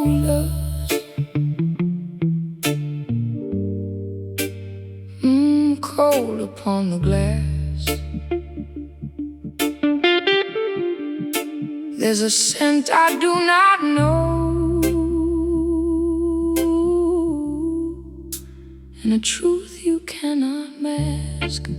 shoulders. Cold upon the glass. There's a scent I do not know, and a truth you cannot mask.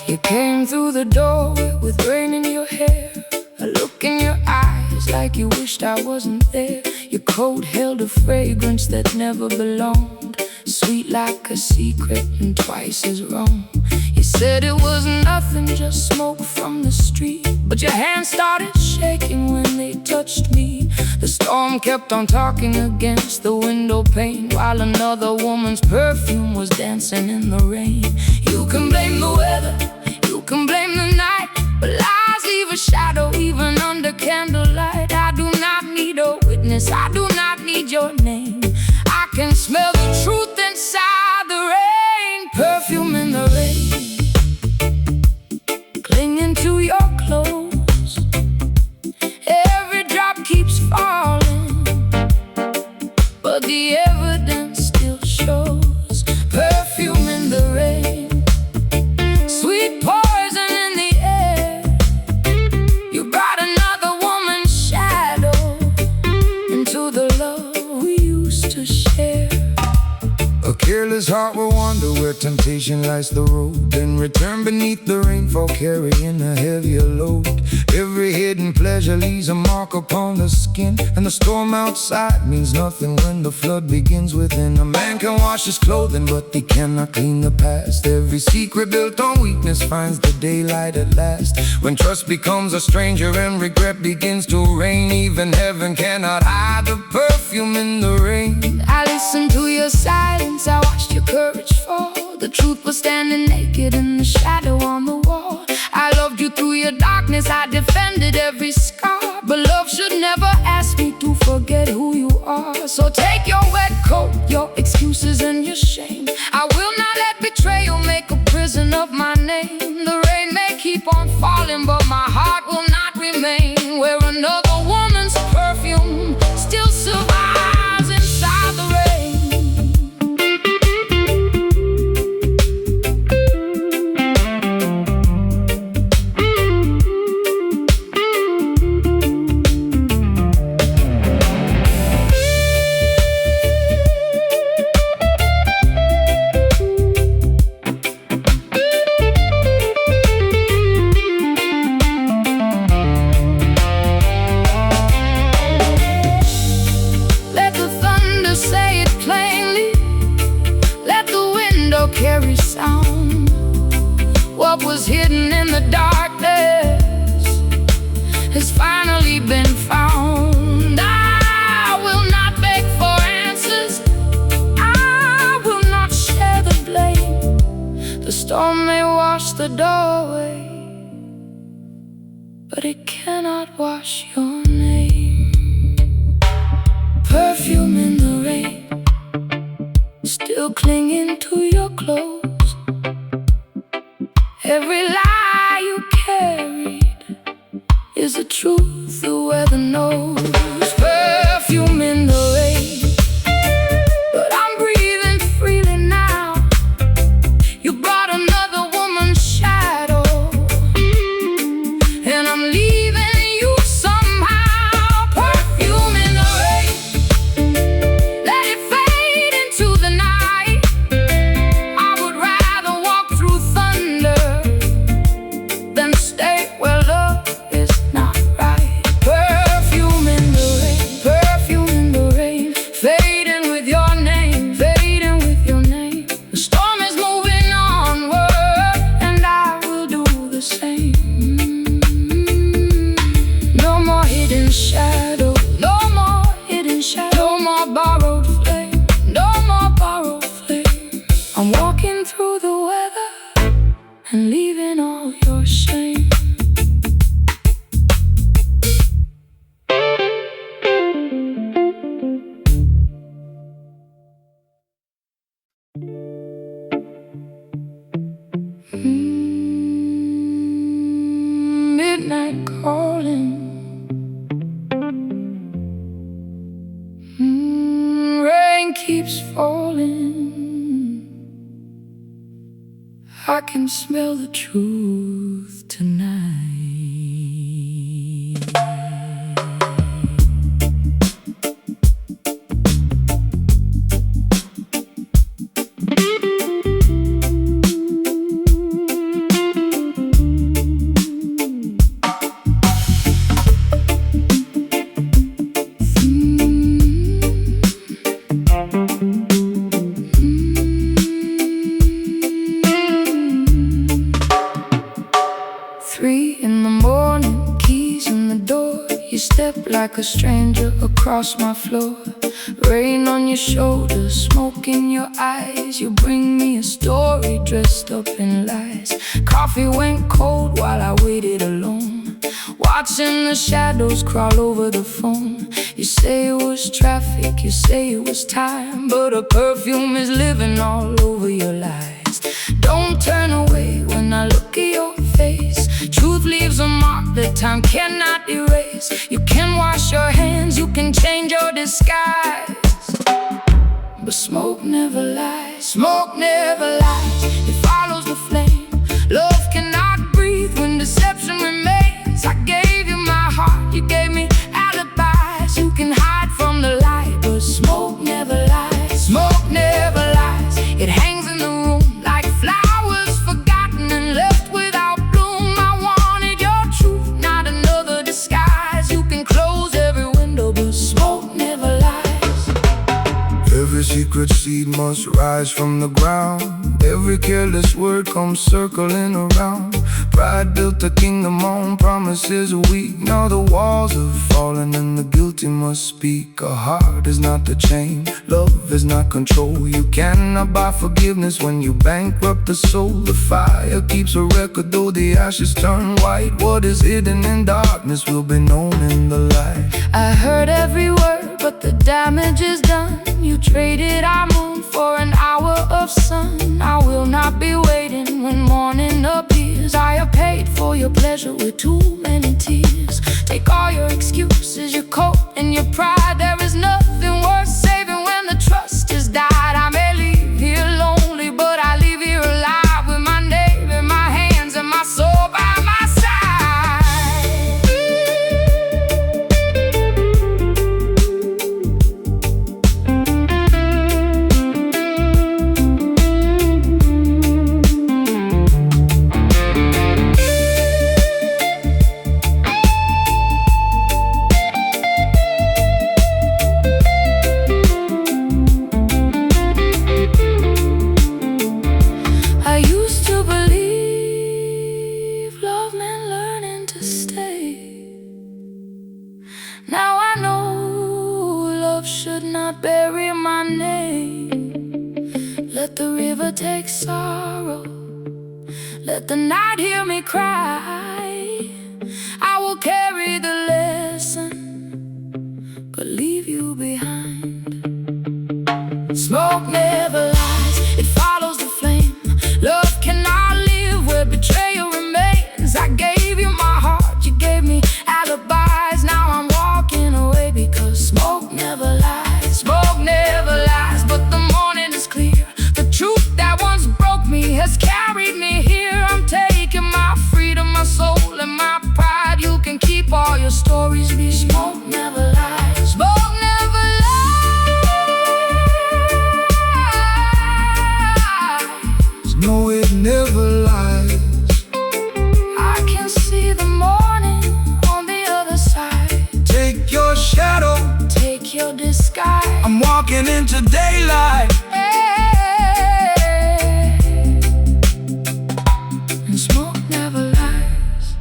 You came through the doorway with rain in your hair, a look in your eyes like you wished I wasn't there. Your coat held a fragrance that never belonged, sweet like a secret and twice as wrong. You said it was nothing, just smoke from the street, but your hands started shaking when they touched me. The storm kept on talking against the window pane, while another woman's perfume was dancing in the rain. You can blame the weather, you can blame the night, but lies leave a shadow even under candlelight. I do not need a witness, I do not need your name. I can smell the truth inside the rain. Perfume in the rain, clinging to your clothes. Every drop keeps falling, but the evidence still shows. Perfume in the rain, sweet poison in the air. You brought another woman's shadow into the love we used to share. A careless heart will wander where temptation lies the road, then return beneath the rainfall carrying a heavier load. Every hidden pleasure leaves a mark upon the skin, and the storm outside means nothing when the flood begins within. A man can wash his clothing, but he cannot clean the past. Every secret built on weakness finds the daylight at last. When trust becomes a stranger and regret begins to reign, even heaven cannot hide the perfume in the rain. I listened to your silence, I watched your courage fall. The truth was standing naked in the shadow on the wall. I loved you through your darkness, I defended every scar, but love should never ask me to forget who you are. So take your wet coat, your excuses and your shame. I will not let betrayal make a prison of my name. The rain may keep on falling, but my heart will not remain where another woman's perfume still survives inside the rain. Carry sound. What was hidden in the darkness has finally been found. I will not beg for answers, I will not share the blame. The storm may wash the doorway, but it cannot wash your name. Perfume in the rain, still clinging to your clothes. Every lie you carried is the truth the weather knows. Perfume in the rain, but I'm breathing freely now. You brought another woman's shadow, and I'm leaving you somehow. Perfume in the rain, let it fade into the night. I would rather walk through thunder than stay where love is not right. Perfume in the rain, perfume in the rain, fading with your name, fading with your name. The storm is moving onward, and I will do the same. No more hidden shadow, no more hidden shadow, no more borrowed flame, no more borrowed flame. I'm walking through the weather and leaving all your shame. midnight calling. Rain keeps falling. I can smell the truth tonight. You step like a stranger across my floor. Rain on your shoulders, smoke in your eyes. You bring me a story dressed up in lies. Coffee went cold while I waited alone, watching the shadows crawl over the phone. You say it was traffic, you say it was time, but a perfume is living all over your lies. Don't turn away when I look at your face. Truth leaves a mark that time cannot erase. You can wash your hands, you can change your disguise, but smoke never lies. Smoke never lies, it follows the flame. Love cannot breathe when deception remains. I gave you my heart, you gave me alibis. You can hide from the light, but smoke never lies. Smoke never lies, it hangs in the room like flowers forgotten and left without bloom. I wanted your truth, not another disguise. You can close every window, but smoke never lies. Every secret seed must rise from the ground. Every careless word comes circling around. Pride built a kingdom on promises weak. Now the walls have fallen and the guilty must speak. A heart is not the chain, love is not control. You cannot buy forgiveness when you bankrupt the soul. The fire keeps a record though the ashes turn white. What is hidden in darkness will be known in the light. I heard every word, but the damage is done. You traded our moon for an hour of sun. I will not be waiting when morning appears. I have paid for your pleasure with too many tears. Take all your excuses, your coat and your pride. There is nothing worth saving when the trust is died. I may leave here lonely, but I leave here alive, with my name in my hands and my soul by my side. Now I know love should not bury my name. Let the river take sorrow, let the night hear me cry. I will carry the lesson, but leave you behind. Smoke never lies, it follows the flame. Love cannot live where betrayal remains. I gave you my heart, you gave me alibis. Now I'm walking away because smoke never lies. Smoke never lies, but the morning is clear. The truth that once broke me has carried me here. I'm taking my freedom, my soul and my pride. You can keep all your stories, be smoke never lies. Smoke never lies. No, it never lies. I can see the morning on the other side. Take your shadow, take your disguise. I'm walking into daylight. And smoke never lies.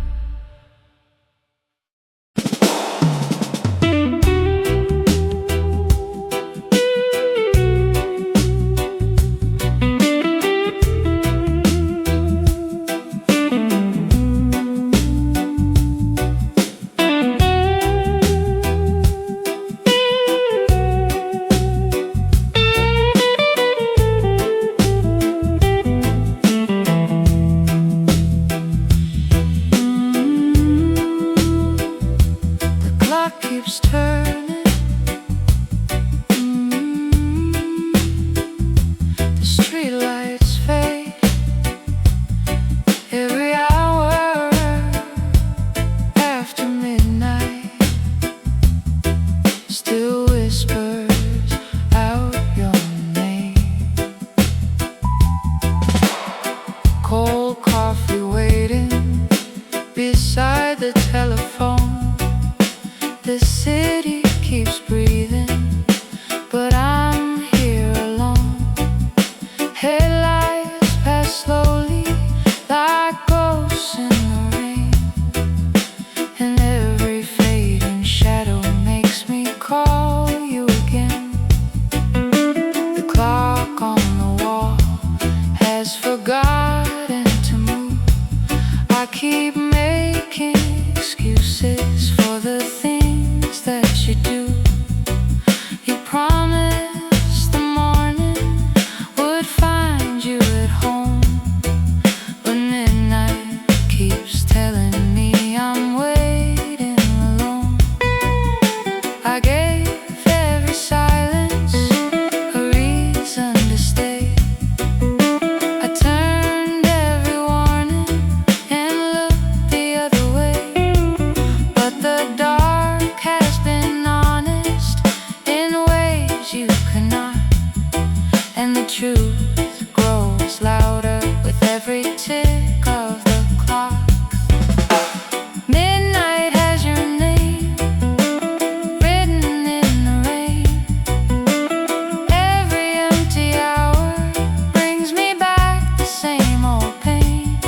The city keeps breathing, but I'm here alone. Headlights pass slowly like ghosts in the rain, and every fading shadow makes me call you again. The clock on the wall has forgotten to move. I keep making excuses for the things that you do. You promised the morning would find you at home, but midnight keeps telling me I'm waiting alone. I gave every silence a reason to stay. I turned every warning and looked the other way, but the dark has been honest in ways you cannot, and the truth grows louder with every tick of the clock. Midnight has your name written in the rain. Every empty hour brings me back the same old pain.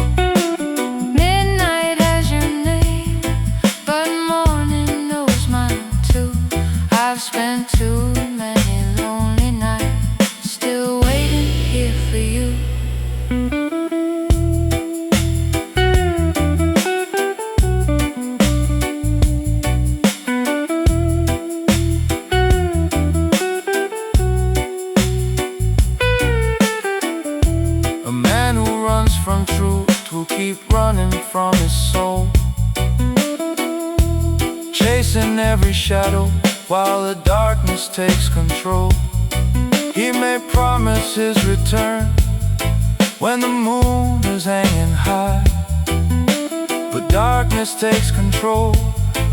Midnight has your name, but morning knows mine too. I've spent too many lonely nights still waiting here for you. A man who runs from truth will keep running from his soul, chasing every shadow while the darkness takes control. He may promise his return when the moon is hanging high, but darkness takes control.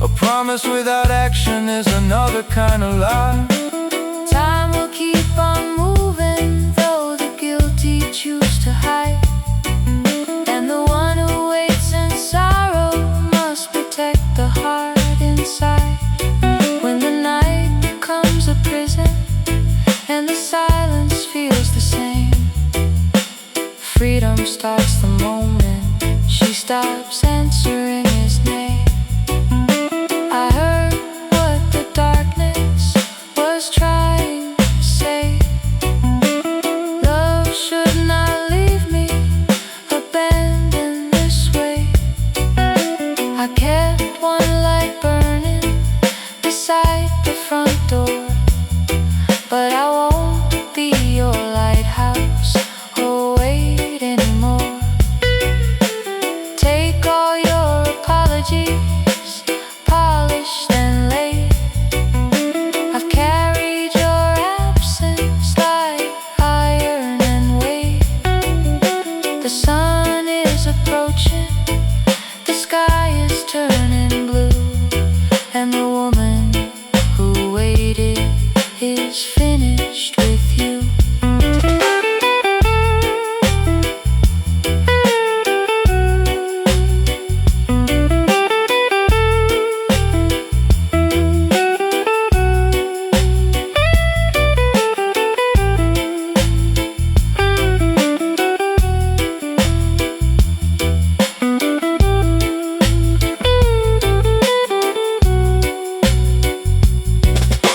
A promise without action is another kind of lie. Time will keep on moving, though the guilty choose to hide. And the one who waits in sorrow must protect the heart inside. When the night becomes a prison and the silence feels the same, freedom starts the moment she stops answering his name. I heard what the darkness was trying to say. Love should not leave me abandoned this way. I kept one light burning beside the front door, but I won't be your lighthouse or wait anymore. Take all your apologies, polished and laid. I've carried your absence like iron and weight. The sun is approaching, the sky is turning blue, and the woman who waited is finished with you.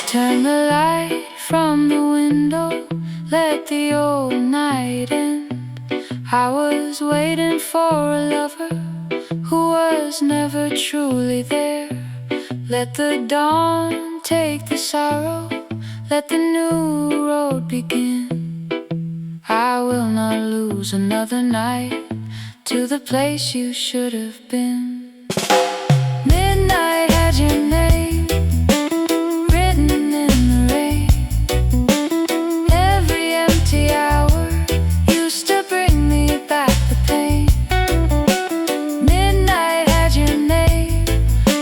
Turn the light from the window, let the old night in. I was waiting for a lover who was never truly there. Let the dawn take the sorrow, let the new road begin. I will not lose another night to the place you should have been. Midnight had your name written in the rain. Every empty hour used to bring me back the pain. Midnight had your name,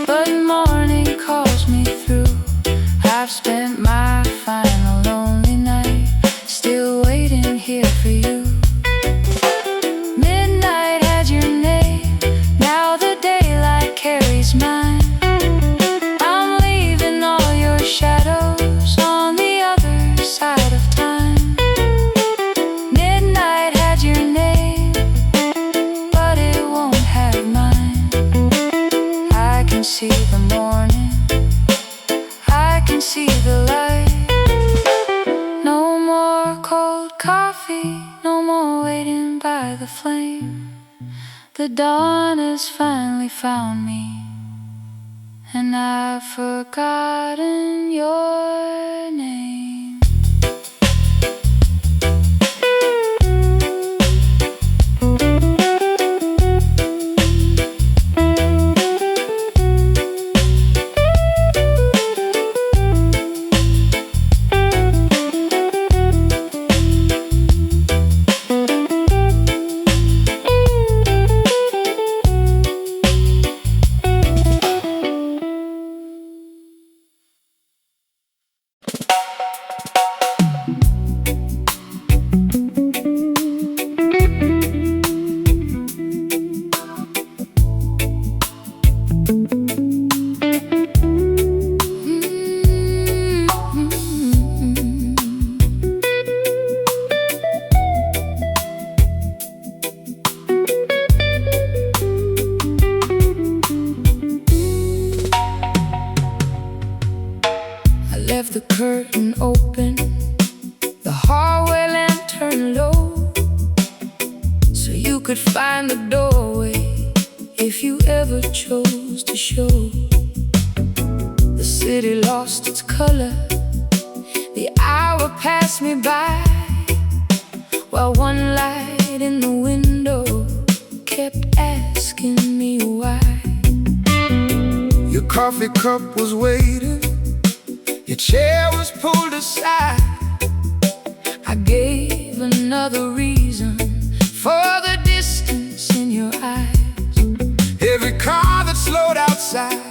but morning calls me through. I've spent my final lonely night still waiting here for you. Midnight had your name, now the day by the flame. The dawn has finally found me, and I've forgotten your name. Left the curtain open, the hallway lantern low, so you could find the doorway if you ever chose to show. The city lost its color, the hour passed me by, while one light in the window kept asking me why. Your coffee cup was waiting, your chair was pulled aside. I gave another reason for the distance in your eyes. Every car that slowed outside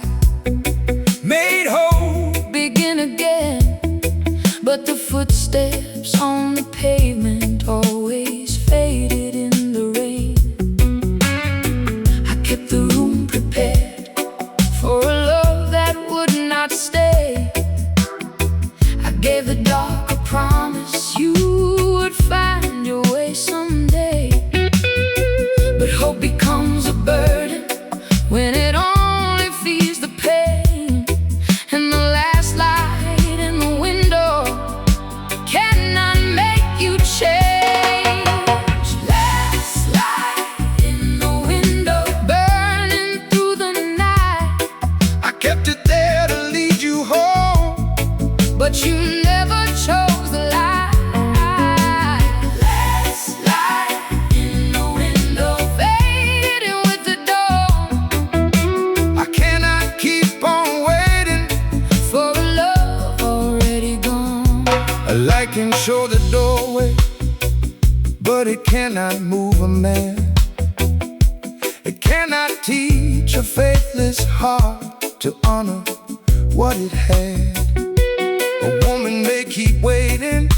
made hope begin again, but the footsteps on the pavement always faded in the rain. I kept the room prepared for a love that would not stay. Gave the dark a promise you would find your way someday. But hope becomes a burden when it only feeds the pain, and the last light in the window cannot make you change. Last light in the window burning through the night. I kept it there to lead you home, but you never chose the light. Last light in the window fading with the dawn. I cannot keep on waiting for a love already gone. A light can show the doorway, but it cannot move a man. It cannot teach a faithless heart to honor what it had. A woman may keep waiting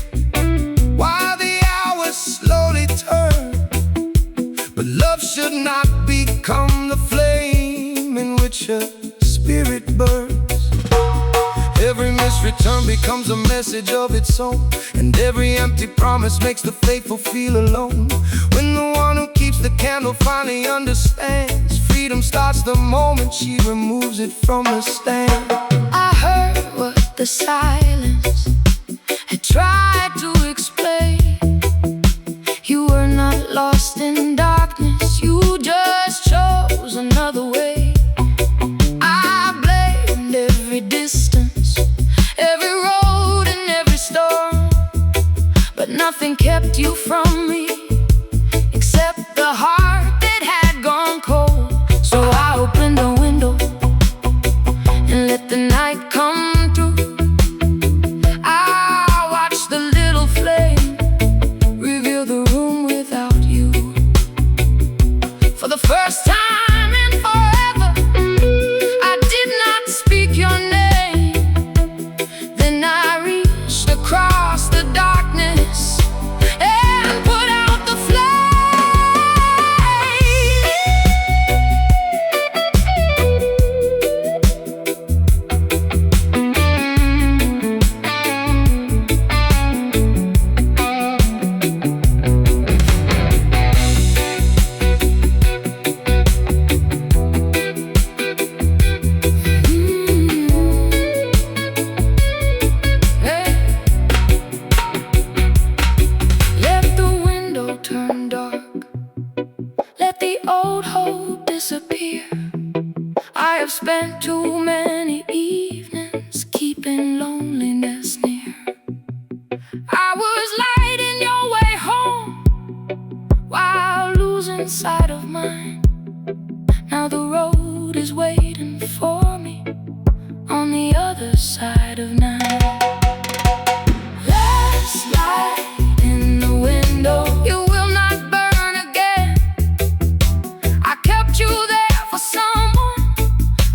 while the hours slowly turn, but love should not become the flame in which a spirit burns. Every missed return becomes a message of its own, and every empty promise makes the faithful feel alone. When the one who keeps the candle finally understands, freedom starts the moment she removes it from the stand. I heard what the silence had tried to explain. You were not lost in darkness, you just chose another way. I blamed every distance, every road and every storm, but nothing kept you from me except the heart that had gone cold. So I opened the window and let the night come through. I watched the little flame reveal the room without you. followed hope disappear. I have spent too many evenings keeping loneliness near. I was lighting your way home while losing sight of mine. Now the road is waiting for me on the other side of night. Last light in the window, you will not burn again. I kept you there for someone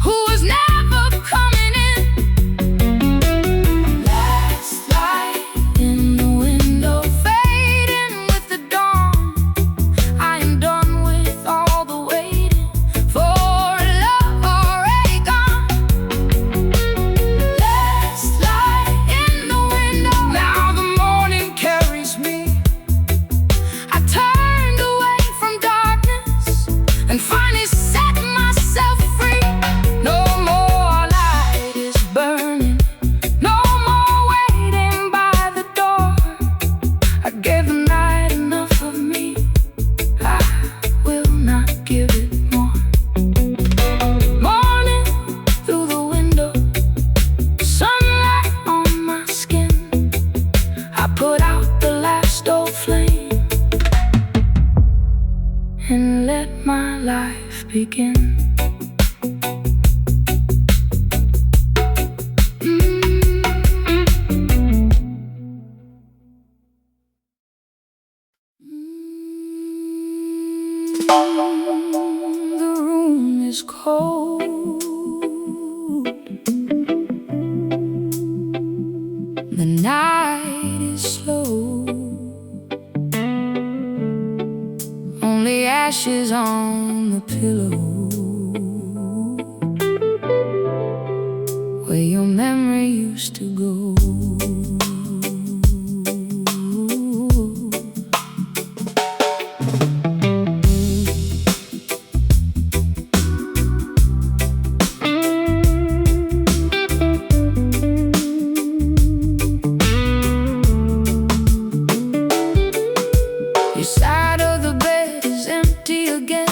who was never coming in. Last light in the window, fading with the dawn. I am done with all the waiting for love already gone. Last light in the window, now the morning carries me. I turned away from darkness and finally set myself free. No more light is burning, no more waiting by the door. I gave the night enough of me, I will not give it more. Morning through the window, sunlight on my skin. I put out the last old flame and let my life begin. The room is cold, the night is slow, only ashes on the pillow where your memory used to go. Your side of the bed is empty again.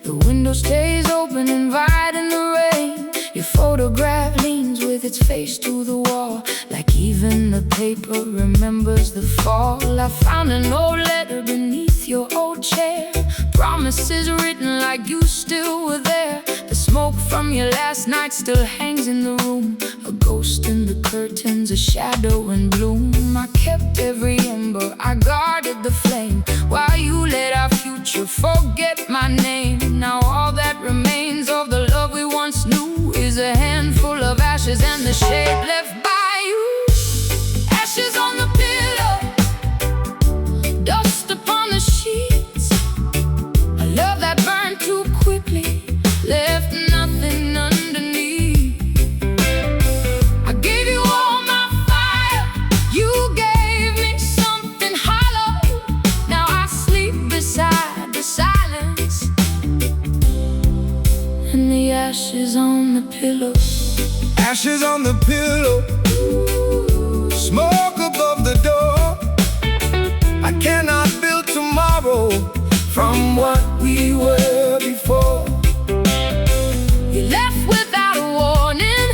The window stays open, inviting the rain. Your photograph leans with its face to the wall, like even the paper remembers the fall. I found an old letter beneath your old chair, promises written like you still were there. The smoke from your last night still hangs in the room, a ghost in the curtains, a shadow in bloom. I kept every ember, I guarded the flame, while you let our future forget my name. Now all that remains of the love we once knew is a handful of ashes and the shape left by you. Ashes on the pillow, dust upon the sheets, a love that burned too quickly, left nothing underneath. I gave you all my fire, you gave me something hollow. Now I sleep beside the silence and the ashes on the pillow. Ashes on the pillow, smoke above the door. I cannot build tomorrow from what we were before. You left without a warning,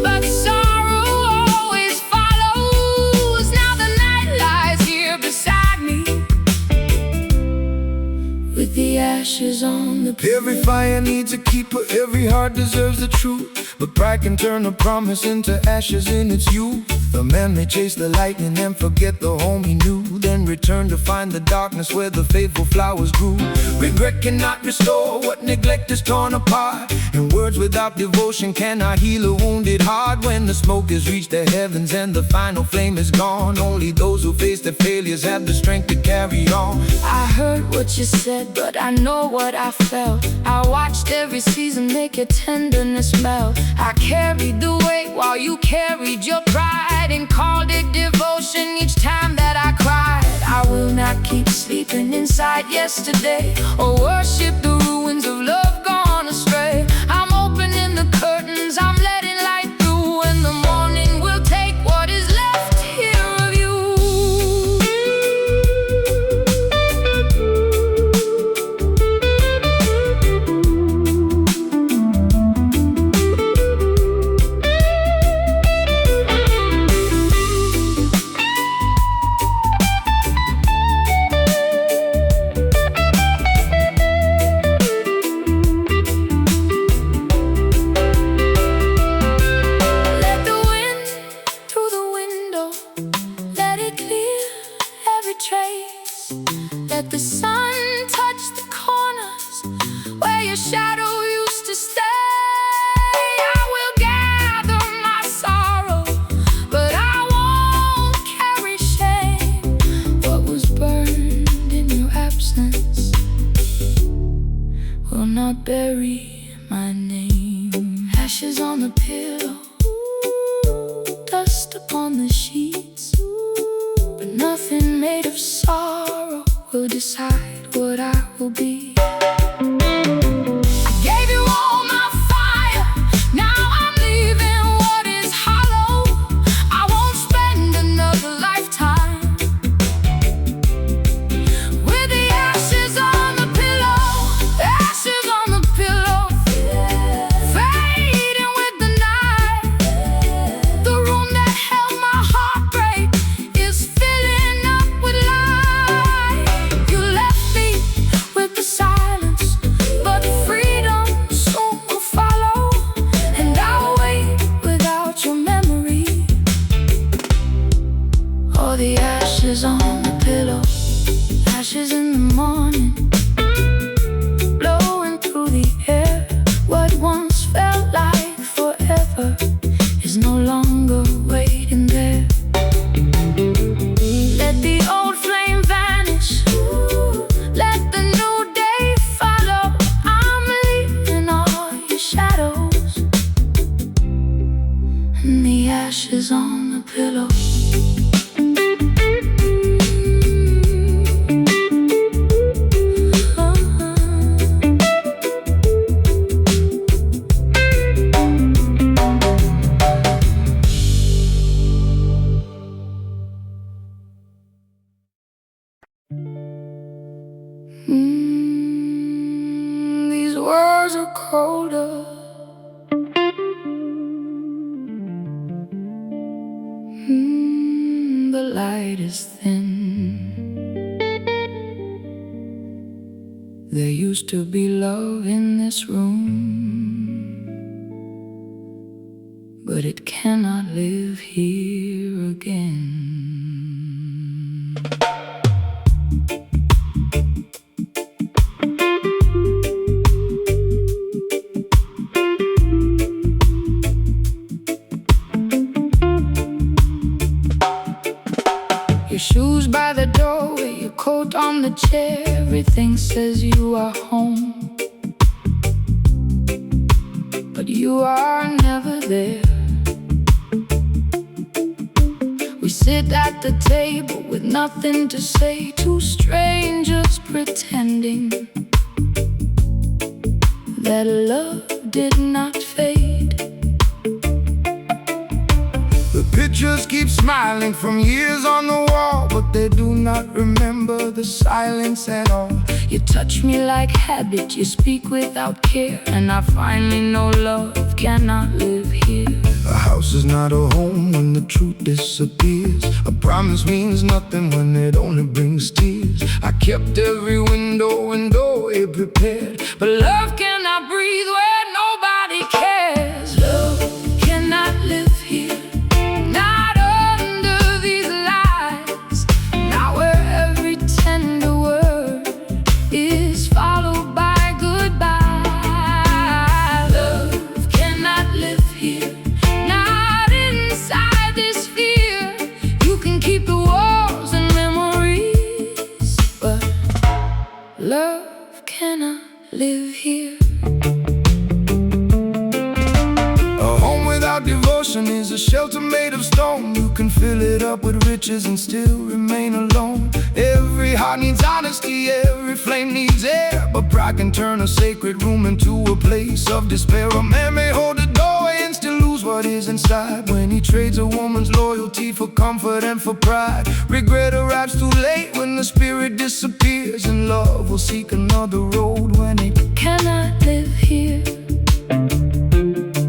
but sorrow always follows. Now the night lies here beside me with the ashes on the pillow. Every fire needs a keeper, every heart deserves the truth, but pride can turn a promise into ashes in its youth. The man may chase the lightning and forget the home he knew, then return to find the darkness where the faithful flowers grew. Regret cannot restore what neglect is torn apart, and words without devotion cannot heal a wounded heart. When the smoke has reached the heavens and the final flame is gone, only those who face their failures have the strength to carry on. I heard what you said, but I know what I felt. I watched every season make your tenderness melt. I carried the weight while you carried your pride, and called it devotion each time that I cried. I will not keep sleeping inside yesterday, or worship the ruins of love gone astray. I'm opening the curtains, I'm letting light through, and the morning will take what is left here of you. shadow used to stay. I will gather my sorrow, but I won't carry shame. What was burned in your absence will not bury my name. Ashes on the pillow, dust upon the sheets, but nothing made of sorrow will decide what I will be. I gave you all my fire, now I'm leaving what is hollow. I won't spend another lifetime with the ashes on the pillow, ashes on the pillow, fading with the night. The room that held my heartbreak is filling up with light. You left me with the silence, but freedom soon will follow, and I'll wait without your memory. All the ashes on the pillow, ashes in the morning, blowing through the air. What once felt like forever is no longer waiting there. Let the old flame vanish, let the new day follow. I'm leaving all your shadows and the ashes on the pillow. These words are colder. The light is thin. There used to be love in this room, but it cannot live here again. Your shoes by the doorway, your coat on the chair, everything says you are home, but you are never there. We sit at the table with nothing to say, two strangers pretending that love did not fade. The pictures keep smiling from years on the wall, but they do not remember the silence at all. You touch me like habit, you speak without care, and I finally know love cannot live here. A house is not a home when the truth disappears. A promise means nothing when it only brings tears. I kept every window and doorway prepared, But love cannot breathe where nobody cares. Love cannot live here, not under these lies, not where every tender word is followed by goodbye. Love cannot live here, not inside this fear. You can keep the walls and memories, but love cannot live here. a home without devotion is a shelter made of stone. You can fill it up with riches and still remain alone. Every heart needs honesty, every flame needs air, but pride can turn a sacred room into a place of despair. A man may hold the doorway and still lose what is inside, when he trades a woman's loyalty for comfort and for pride. Regret arrives too late when the spirit disappears, and love will seek another road when it Cannot live here.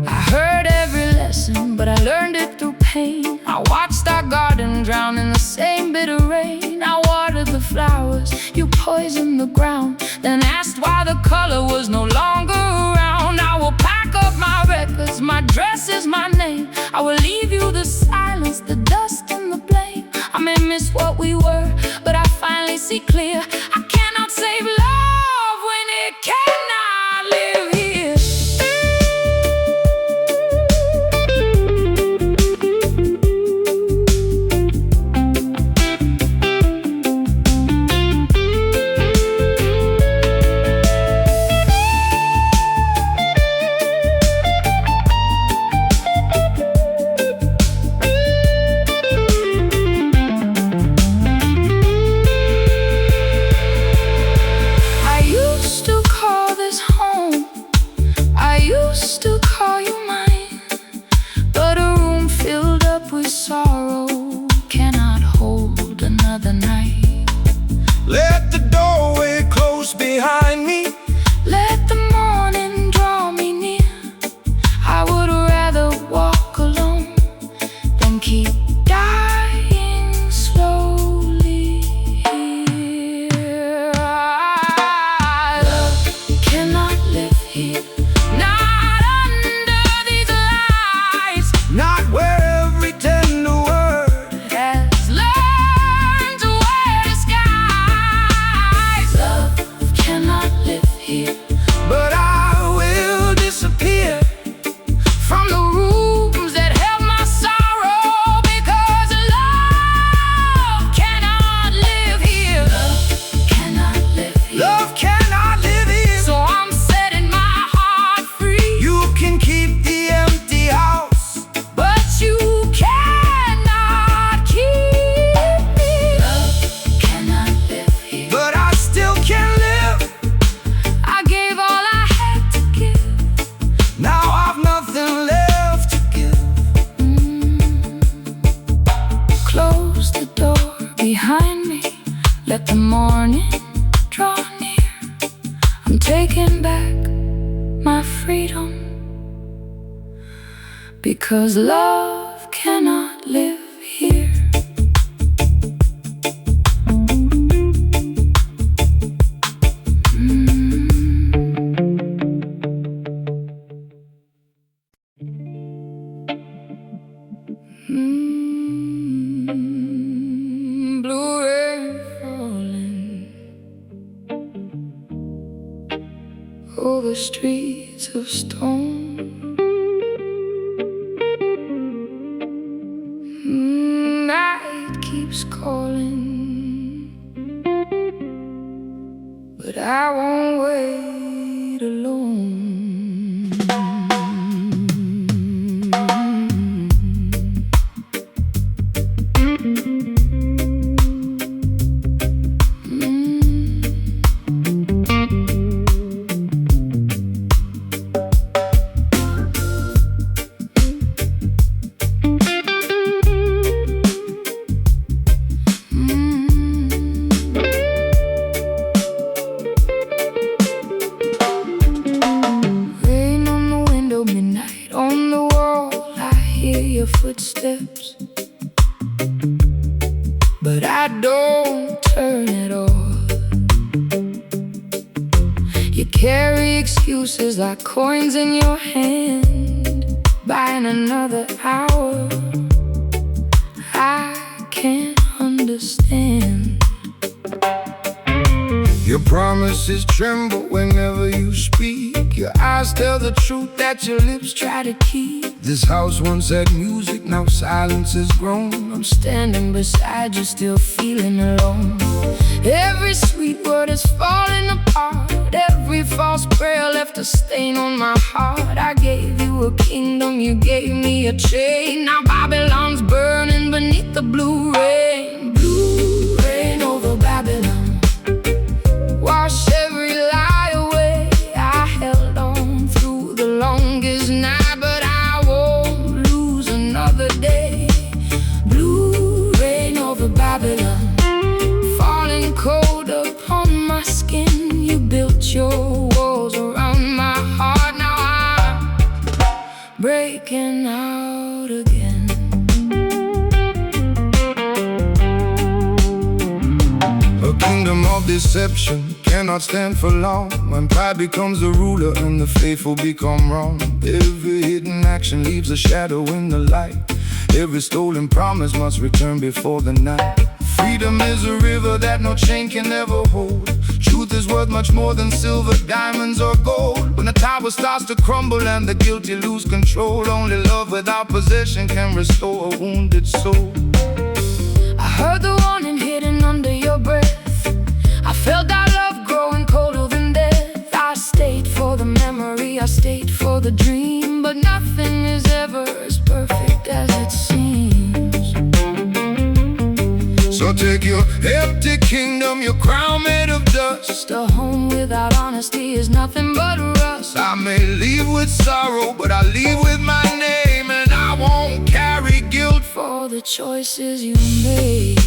I heard every lesson, but I learned it through pain. I watched our garden drown in the same bitter rain. I watered the flowers, you poisoned the ground, then asked why the color was no longer around. I will pack up my records, my dress is my name. I will leave you the silence, the dust and the blame. I may miss what we were, but I finally see clear. I cannot save love when it cannot live. taking back my freedom, because love cannot live here. Blue rain falling over streets of stone. Night keeps calling, but I won't wait alone. Footsteps, but I don't turn at all. You carry excuses like coins in your hand, buying another hour. I can't understand. Your promises tremble whenever you speak. Your eyes tell the truth that your lips try to keep. This house once had music, now silence has grown. I'm standing beside you, still feeling alone. Every sweet word is falling apart. Every false prayer left a stain on my heart. I gave you a kingdom, you gave me a chain. Now Babylon's burning beneath the blue rain. Blue rain over Babylon, wash every lie away. I held on through the longest night, but I won't lose another day. Blue rain over Babylon, falling cold upon my skin. You built your walls around my heart. Now I'm breaking out again. A kingdom of deception cannot stand for long. When pride becomes the ruler and the faithful become wrong. Every hidden action leaves a shadow in the light. Every stolen promise must return before the night. Freedom is a river that no chain can ever hold. Truth is worth much more than silver, diamonds, or gold. When the tower starts to crumble and the guilty lose control, only love without possession can restore a wounded soul. I heard the warning hidden under your breath. I felt our love growing colder than death. I stayed for the memory, I stayed for the dream, but nothing is ever as perfect as it seems. So take your empty kingdom, your crown made of dust. A home without honesty is nothing but rust. I may leave with sorrow, but I leave with my name. And I won't carry guilt for the choices you made.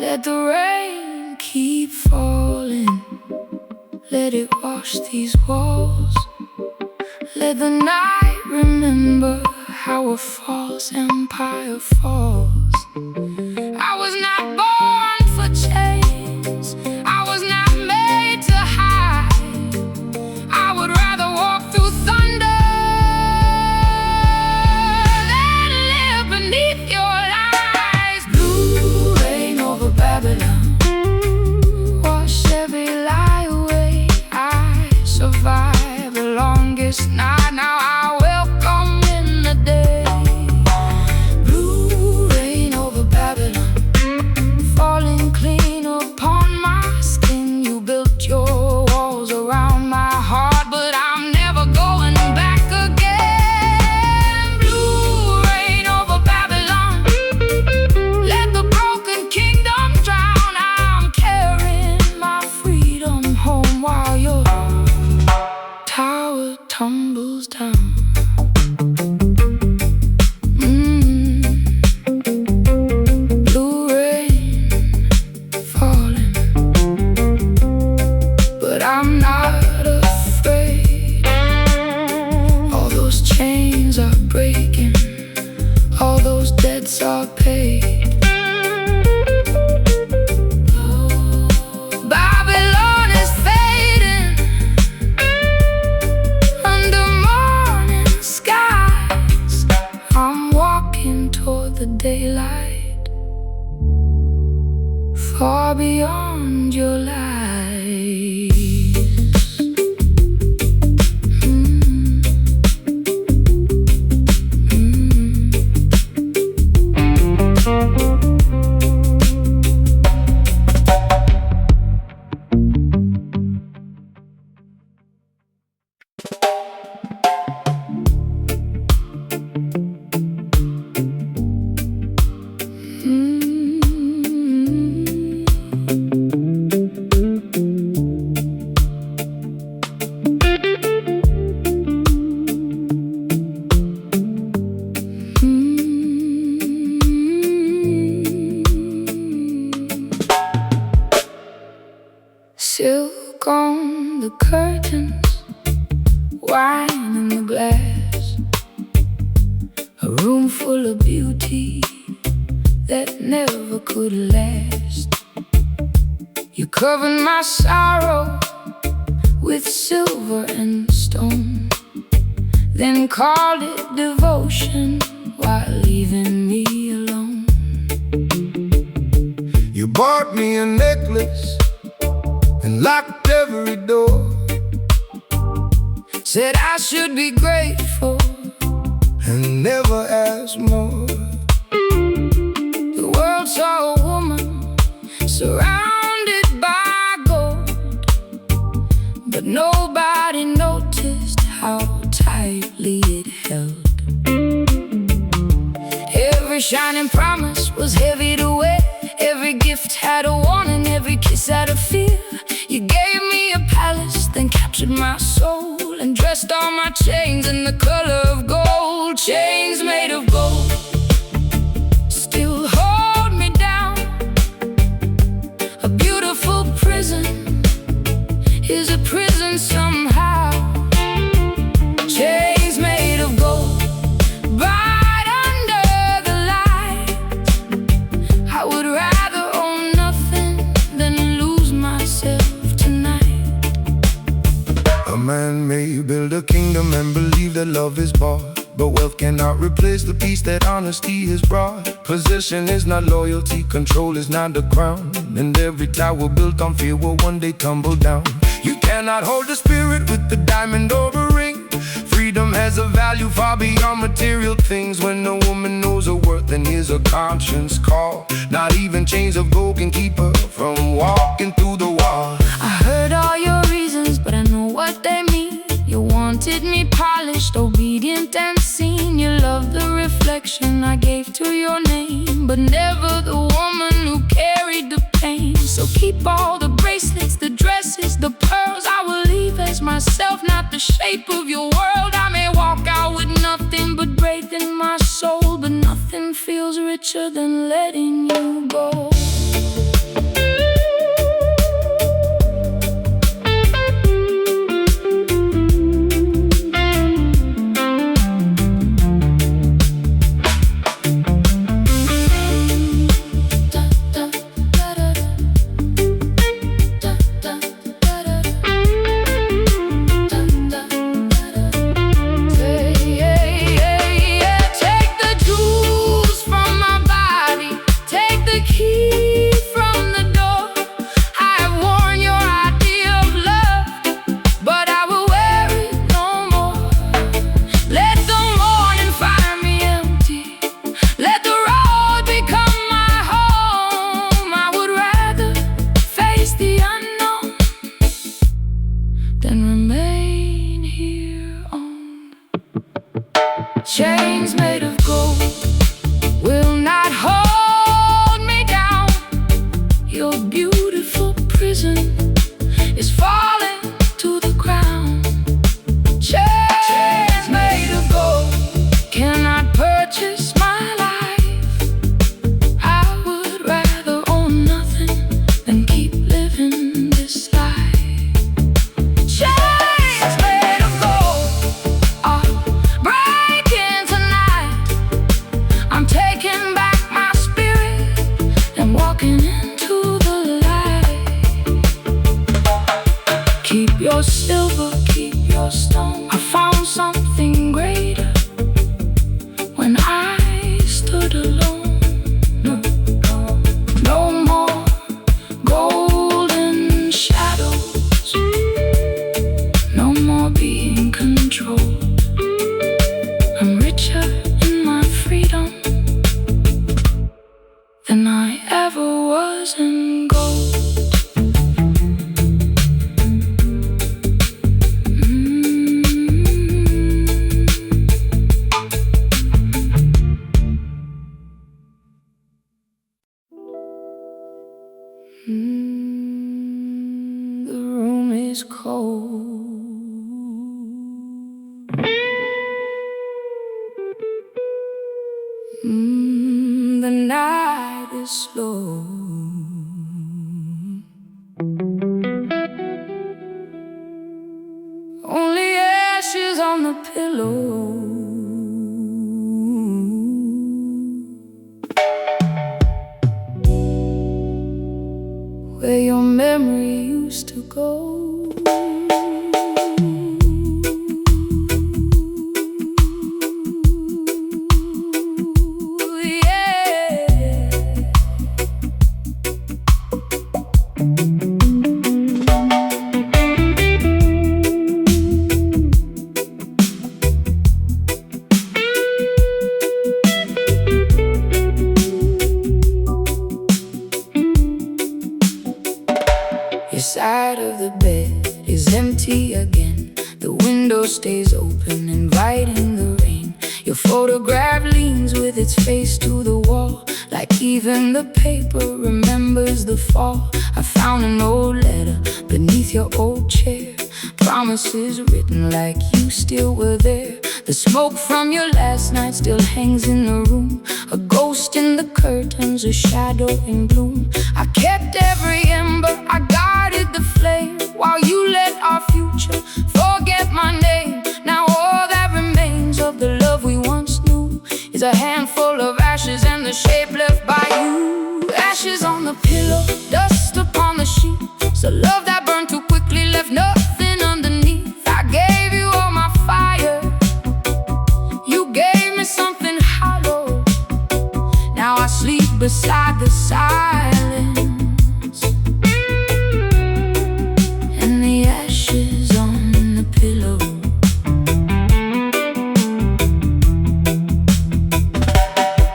Let the rain keep falling, let it wash these walls. Let the night remember how a false empire falls. I was not born for chains, I was not made to hide. I would rather walk through thunder than live beneath your lies. Blue rain over Babylon, wash every lie away. I survived the longest night, now I welcome in the day. Blue rain over Babylon, are breaking, all those debts are paid. Babylon is fading under morning skies. I'm walking toward the daylight, far beyond your lies. Silk on the curtains, wine in the glass, a room full of beauty that never could last. You covered my sorrow with silver and stone, then called it devotion while leaving me alone. You bought me a necklace and locked every door, said I should be grateful and never ask more. The world saw a woman surrounded by gold, but nobody noticed how tightly it held. Every shining promise was heavy to wear, every gift had a warning, every kiss had a fear. You gave me a palace, then captured my soul, and dressed all my chains in the color of gold. Chains made of gold still hold me down. A beautiful prison is a prison somehow. Chains made of gold, right under the light. I would rather own nothing than lose myself tonight. A man may build a kingdom and believe that love is bought, but wealth cannot replace the peace that honesty has brought. Possession is not loyalty, control is not the crown, and every tower built on fear will one day tumble down. You cannot hold the spirit with the diamond or a ring. Freedom has a value far beyond material things. When a woman knows her worth, then hears her conscience call. Not even chains of gold can keep her from walking through the wall. I heard all your reasons, but I know what they mean. You wanted me polished, obedient and seen. You loved the reflection I gave to your name, but never the woman who carried the pain. So keep all the bracelets, the dresses, the pearls. I will leave as myself, not the shape of your world. I may walk out with nothing but breath in my soul, but nothing feels richer than letting you go. Chains made of gold will not hold me down. Your beautiful prison is falling to the ground. Chains made of gold cannot purchase my life. I would rather own nothing than keep living this life. Chains made of gold are breaking is cold. The night is slow. Only ashes on the pillow. Where your memory used to go. Your side of the bed is empty again. The window stays open, inviting the rain. Your photograph leans with its face to the wall, like even the paper remembers the fall. I found an old letter beneath your old chair, promises written like you still were there. The smoke from your last night still hangs in the room, a ghost in the curtains, a shadow in gloom. I kept every ember, I guarded the flame, while you let our future forget my name. Now all that remains of the love we once knew is a handful of ashes and the shape left by you. Ashes on the pillow, dust upon the sheet. So love that burned too quickly left nothing underneath. I gave you all my fire, you gave me something hollow. Now I sleep beside the silence and the ashes on the pillow.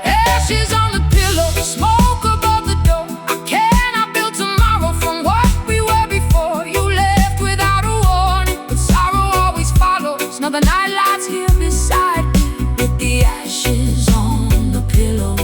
Ashes on the pillow, smoke above the door. I cannot build tomorrow from what we were before. You left without a warning, but sorrow always follows. Now the night lights here beside me with the ashes on the pillow.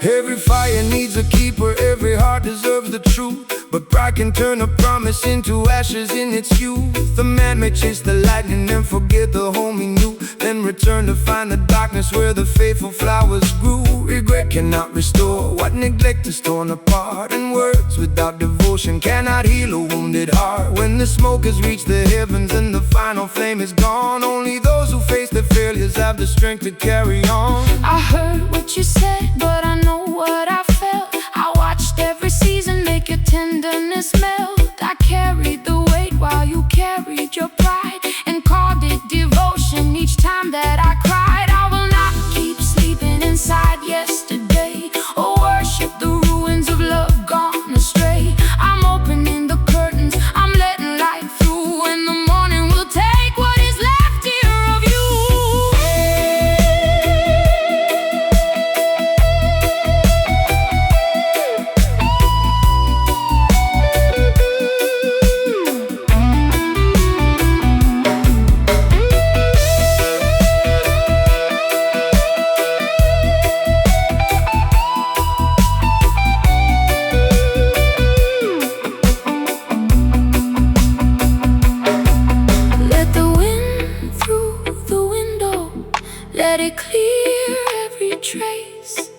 Every fire needs a keeper, every heart deserves the truth. But pride can turn a promise into ashes in its youth. A man may chase the lightning and forget the home he knew, then return to find the darkness where the faithful flowers grew. Regret cannot restore what neglect has torn apart, and words without devotion cannot heal a wounded heart. When the smoke has reached the heavens and the final flame is gone, only those who face their failures have the strength to carry on. I heard what you said, but I know what I felt. I watched every season make your tenderness melt. I carried the weight while you carried your pride, and called it devotion each time that I cried. I will not keep sleeping inside yesterday, or worship the ruins of love gone astray. I'm opening the curtains, I'm letting light through, and the morning will take what is left here of you. Let it clear every trace.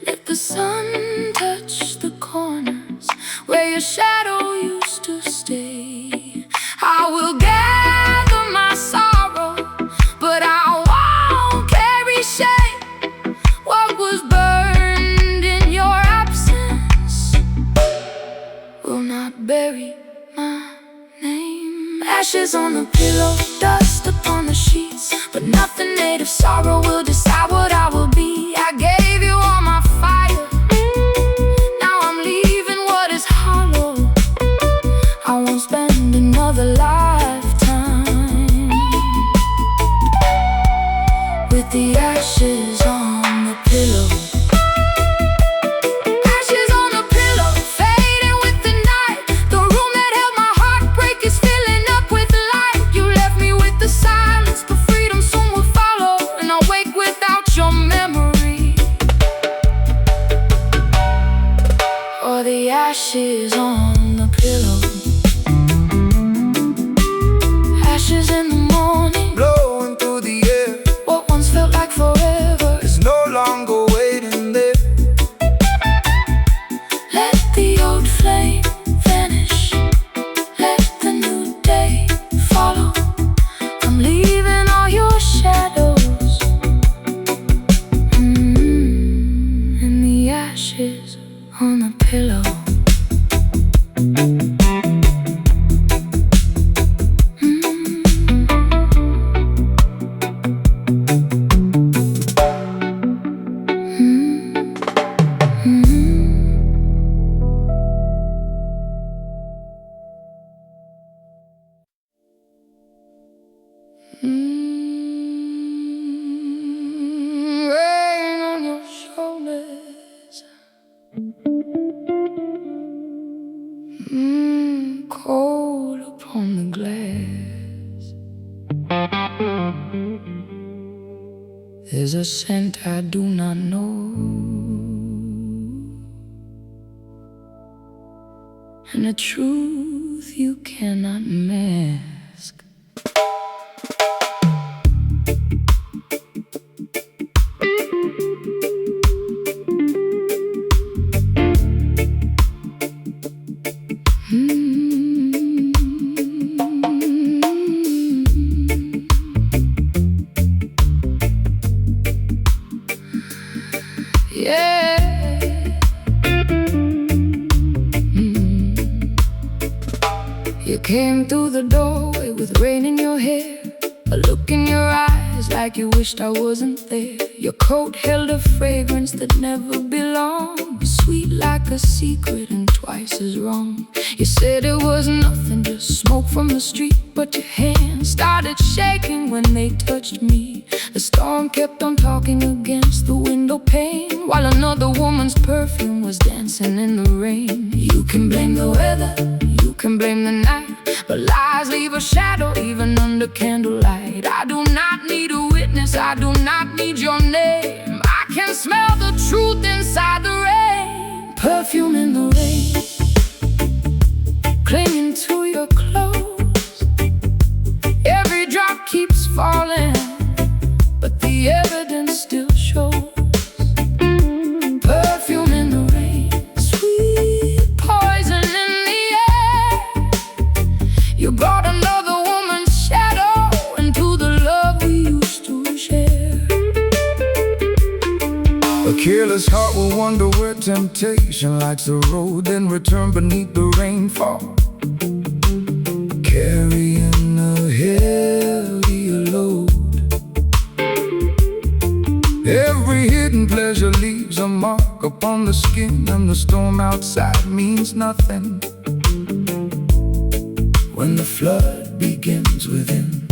Let the sun touch the corners where your shadow used to stay. I will gather my sorrow, but I won't carry shame. What was burned in your absence will not bury my name. Ashes on the pillow, dust upon the sheets, but nothing made of sorrow will decide what I will be. I gave you all my fire, now I'm leaving what is hollow. I won't spend another lifetime with the ashes on the pillow. Ashes on the pillow, fading with the night. The room that held my heartbreak is filling up with light. You left me with the silence, but freedom soon will follow, and I'll wake with There's a scent I do not know, and a truth you cannot mask. You came through the doorway with rain in your hair, a look in your eyes like you wished I wasn't there. Your coat held a fragrance that never belonged, sweet like a secret and twice as wrong. You said it was nothing, just smoke from the street, but your hands started shaking when they touched me. The storm kept on talking against the window pane, while another woman's perfume was dancing in the rain. You can blame the weather, you can blame the night, but lies leave a shadow even under candlelight. I do not need a witness, I do not need your name. I can smell the truth inside the rain. Perfume in the rain, clinging to your clothes. Every drop keeps falling, but the evidence still shows. Perfume in the rain, sweet poison in the air. You brought another woman's shadow into the love we used to share. A careless heart will wonder where temptation lights the road, then return beneath the rainfall, carrying a heavier load. Every hidden pleasure leaves a mark upon the skin, and the storm outside means nothing when the flood begins within.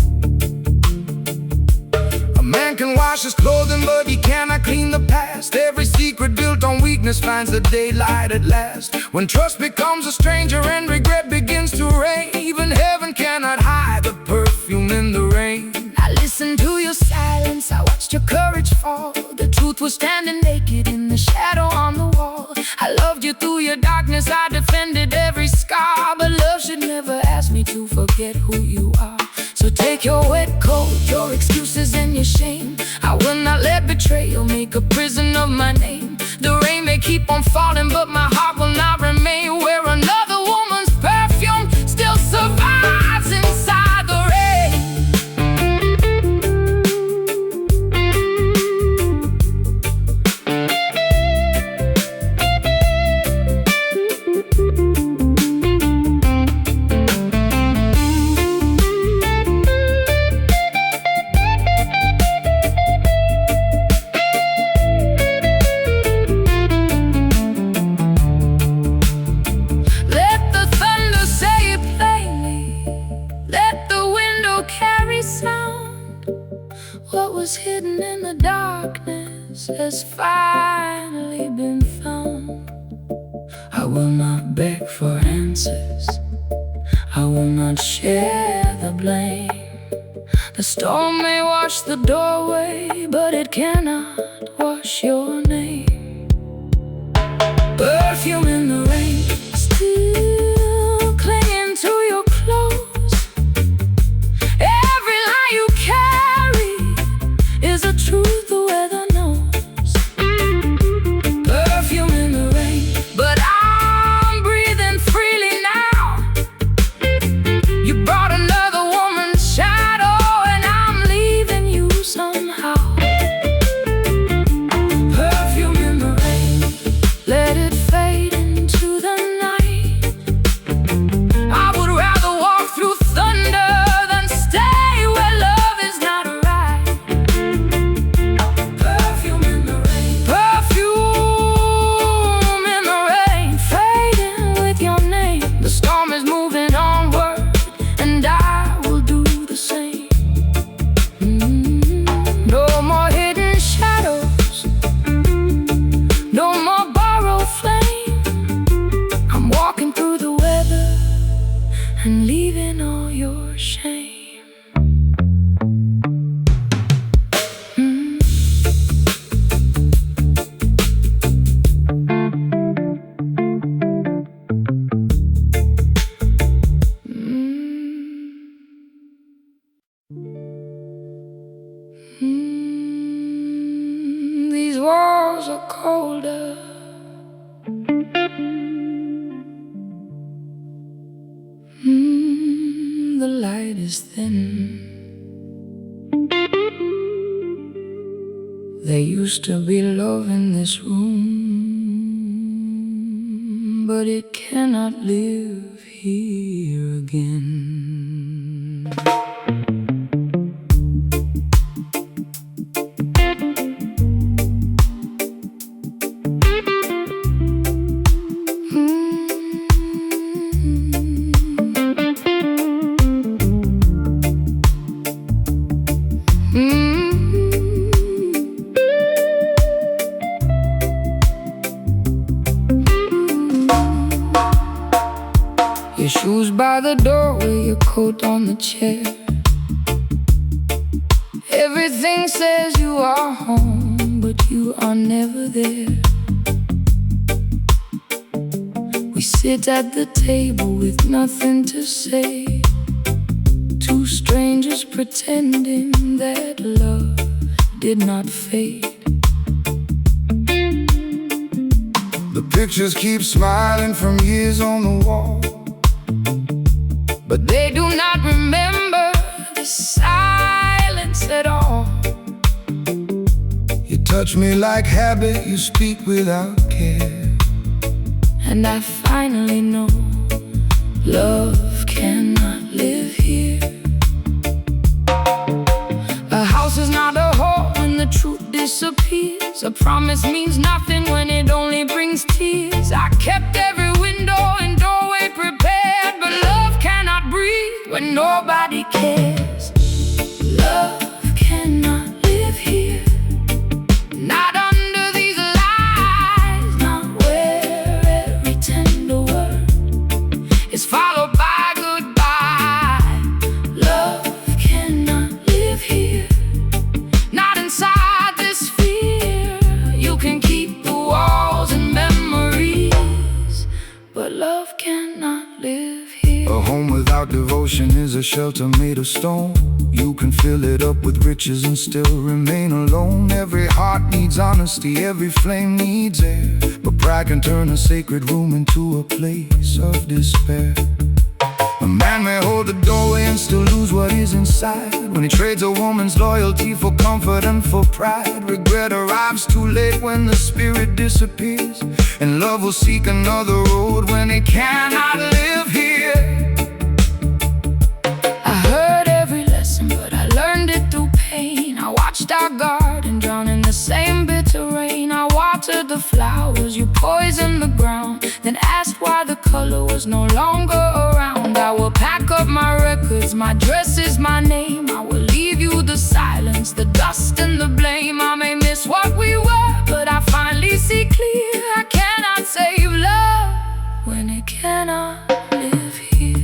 A man can wash his clothing, but he cannot clean the past. Every secret built on weakness finds the daylight at last. When trust becomes a stranger and regret begins to reign, even heaven cannot hide the perfume in the rain. I listened to your silence, I watched your courage fall. The truth was standing naked in the shadow on the wall. I loved you through your darkness, I defended every scar, but love should never ask me to forget who you are. So take your wet coat, your excuses and your shame. I will not let betrayal make a prison of my name. The rain may keep on falling, but my heart will not remain where another woman's perfume still survives inside the rain. What was hidden in the darkness has finally been found. I will not beg for answers, I will not share the blame. The storm may wash the doorway, but it cannot wash your name. Perfume in the rain, still clinging to your clothes. Every lie you carry is a truth the weather knows. Perfume in the rain, but I'm breathing freely now. You brought another woman's shadow, and I'm leaving you somehow. Perfume in the rain, let it fade in are colder. The light is thin. There used to be love in this room, but it cannot live here again. Your shoes by the doorway, your coat on the chair. Everything says you are home, but you are never there. We sit at the table with nothing to say, two strangers pretending that love did not fade. The pictures keep smiling from years on the wall, but they do not remember the silence at all. You touch me like habit, you speak without care. And I finally know love cannot live here. A house is not a home when the truth disappears. A promise means nothing when it only brings tears. I kept every window and doorway prepared, but love cannot breathe when nobody cares. Love cannot live here, not under these lies, not where every tender word is followed by goodbye. Love cannot live here, not inside this fear. You can keep the walls and memories, but love cannot live here. A home without devotion is a shelter made of stone. You can fill it up with riches and still remain alone. Every heart needs honesty, every flame needs air, but pride can turn a sacred room into a place of despair. A man may hold the doorway and still lose what is inside, when he trades a woman's loyalty for comfort and for pride. Regret arrives too late when the spirit disappears, and love will seek another road when it cannot live here. I heard every lesson, but I learned it through pain. I watched our garden drown in the same bitter rain. I watered the flowers, you poisoned the ground, then asked why the color was no longer around. I will pack up my records, my dress is my name. I will leave you the silence, the dust and the blame. I may miss what we were, but I finally see clear. I cannot save love when it cannot live here.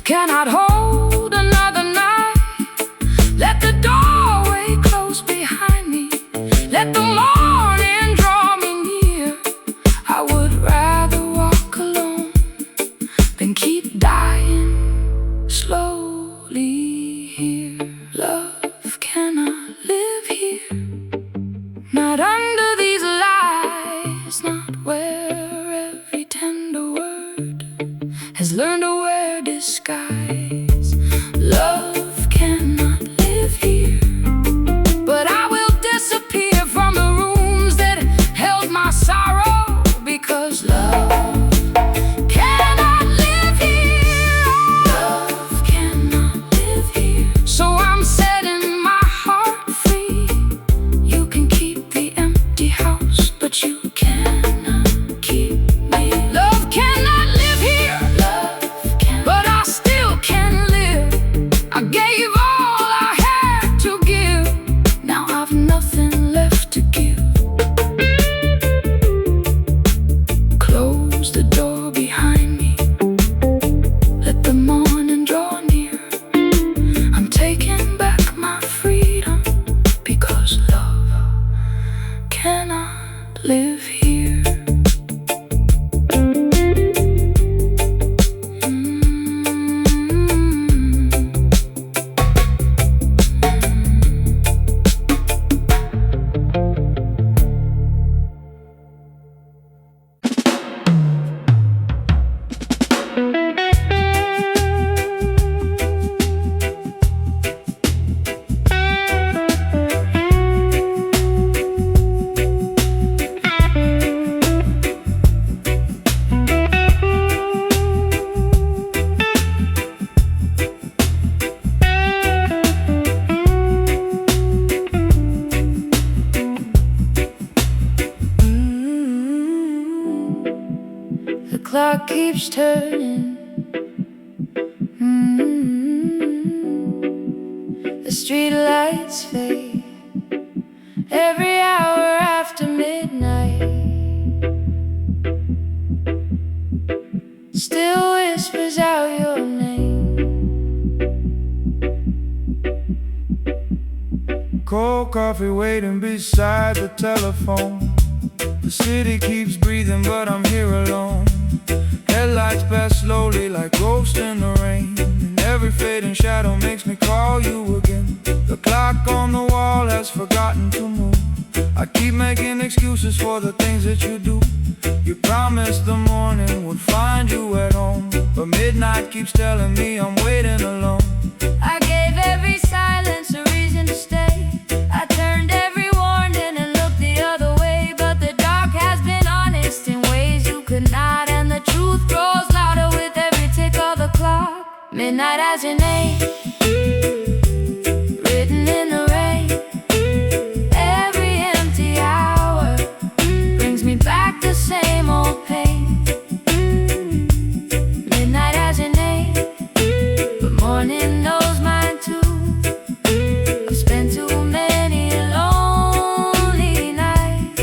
Cannot hold another night. Let the doorway close behind me. Let the morning draw me near. I would rather walk alone than keep dying slowly here. Love cannot live here, not under these lies, not where every tender word has learned to wear disguise. Love cannot live here, but I will disappear from the rooms that held my sorrow, because love cannot live here. Love cannot live here. So I'm setting my heart free. You can keep the empty house, but you cannot keep me. Love cannot live here, but I still can live. I clock keeps turning. The street lights fade every hour after midnight. Still whispers out your name. Cold coffee waiting beside the telephone. The city keeps breathing but I'm here alone. Headlights pass slowly like ghosts in the rain, and every fading shadow makes me call you again. The clock on the wall has forgotten to move. I keep making excuses for the things that you do. You promised the morning would find you at home, but midnight keeps telling me I'm waiting alone. I gave every silence a reason to stay. I turned every warning and looked the other way, but the dark has been honest in ways you could not, and the truth grows louder with every tick of the clock. Midnight has your name written in the rain. Every empty hour brings me back the same old pain. Midnight has your name, but morning knows mine too. I've spent too many lonely nights,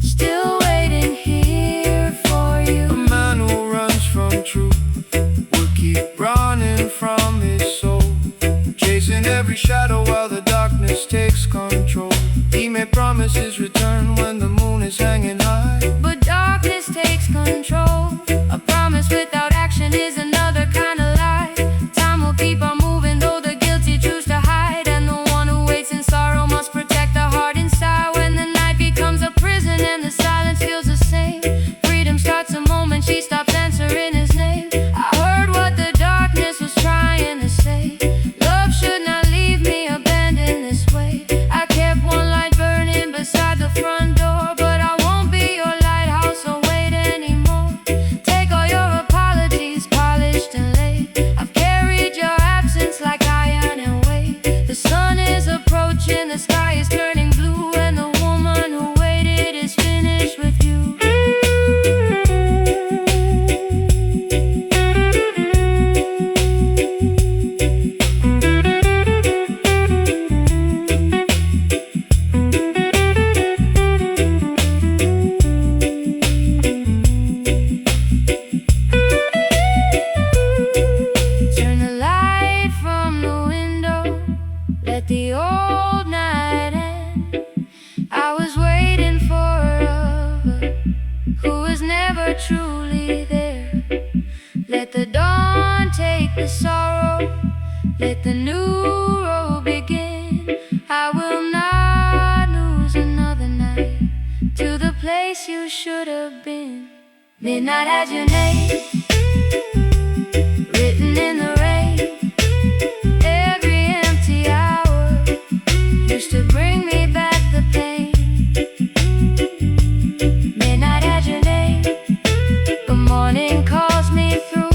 still waiting here for you. A man who runs from truth will keep running from his soul, chasing every shadow while the darkness takes control. He may promise his return when the moon is hanging high, but darkness takes control. A promise without action is another kind of lie. Time will keep on moving though the guilty choose to hide, and the one who waits in sorrow must protect the heart inside. When the night becomes a prison and the silence feels the same, freedom starts the moment she stops answering his name. I heard what the darkness was trying to say. Love should not leave me abandoned this way. I kept one light burning beside the front door, but I won't be your lighthouse or wait anymore. Take all your apologies, polished and laid. I've carried your absence like iron and weight. The sun is approaching, the sky is turning blue, and the woman who waited is finished with you. Turn the light from the window, let the old night end. I was waiting for a lover who was never truly there. Let the dawn take the sorrow, let the new road begin. I will not lose another night to the place you should have been. Midnight has your name written in the rain. Every empty hour used to bring me back the pain. Midnight has your name, the morning calls me through.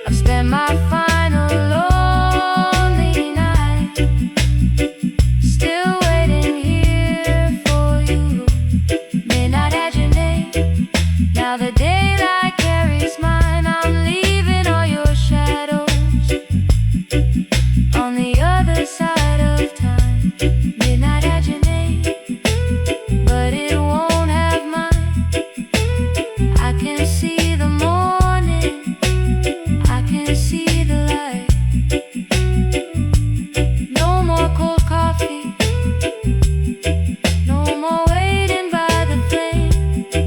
I've spent my final lonely night, still waiting here for you. Midnight has your name, now the daylight carries mine. I'm leaving all your shadows on the other side of time. Midnight had your name, but it won't have mine. I can see the morning, I can see the light. No more cold coffee, no more waiting by the flame.